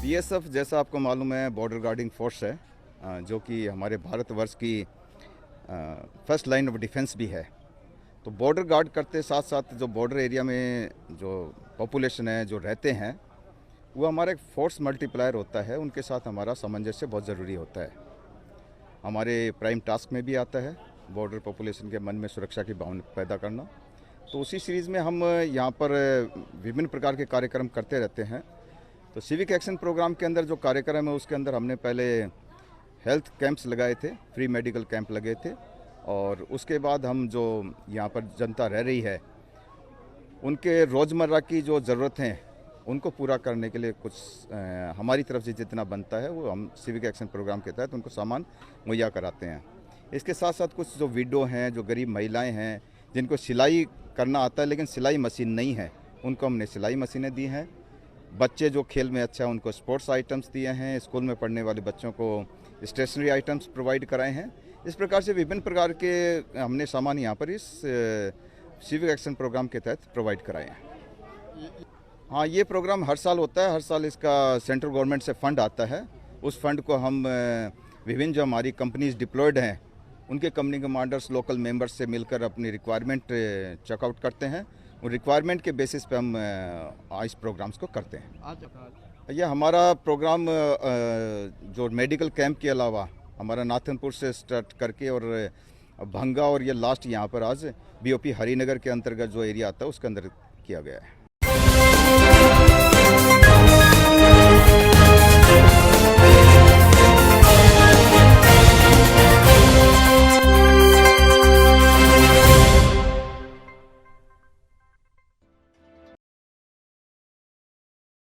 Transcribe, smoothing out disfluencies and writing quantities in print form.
BSF जैसा आपको मालूम है बॉर्डर गार्डिंग फोर्स है, जो कि हमारे भारतवर्ष की फर्स्ट लाइन ऑफ डिफेंस भी है। तो बॉर्डर गार्ड करते साथ साथ जो बॉर्डर एरिया में जो पॉपुलेशन है जो रहते हैं वो हमारा एक फोर्स मल्टीप्लायर होता है, उनके साथ हमारा सामंजस्य बहुत ज़रूरी होता है। हमारे प्राइम टास्क में भी आता है बॉर्डर पॉपुलेशन के मन में सुरक्षा की भावना पैदा करना। तो उसी सीरीज़ में हम यहाँ पर विभिन्न प्रकार के कार्यक्रम करते रहते हैं। तो सिविक एक्शन प्रोग्राम के अंदर जो कार्यक्रम है उसके अंदर हमने पहले हेल्थ कैंप्स लगाए थे, फ्री मेडिकल कैंप लगे थे, और उसके बाद हम जो यहाँ पर जनता रह रही है उनके रोज़मर्रा की जो ज़रूरतें हैं उनको पूरा करने के लिए कुछ हमारी तरफ से जितना बनता है वो हम सिविक एक्शन प्रोग्राम के तहत उनको सामान मुहैया कराते हैं। इसके साथ साथ कुछ जो विडो हैं, जो गरीब महिलाएं हैं जिनको सिलाई करना आता है लेकिन सिलाई मशीन नहीं है, उनको हमने सिलाई मशीनें दी हैं। बच्चे जो खेल में अच्छा है उनको स्पोर्ट्स आइटम्स दिए हैं। स्कूल में पढ़ने वाले बच्चों को स्टेशनरी आइटम्स प्रोवाइड कराए हैं। इस प्रकार से विभिन्न प्रकार के हमने सामान यहाँ पर इस सिविक एक्शन प्रोग्राम के तहत प्रोवाइड कराए हैं। हाँ, ये प्रोग्राम हर साल होता है। हर साल इसका सेंट्रल गवर्नमेंट से फंड आता है। उस फंड को हम विभिन्न जो हमारी कंपनीज डिप्लॉयड हैं उनके कंपनी कमांडर्स, लोकल मेंबर्स से मिलकर अपनी रिक्वायरमेंट चेकआउट करते हैं। उन रिक्वायरमेंट के बेसिस पे हम इस प्रोग्राम्स को करते हैं। यह हमारा प्रोग्राम जो मेडिकल कैंप के अलावा हमारा नाथनपुर से स्टार्ट करके और भंगा और ये लास्ट यहाँ पर आज बीओपी हरिनगर के अंतर्गत जो एरिया आता है उसके अंदर किया गया है।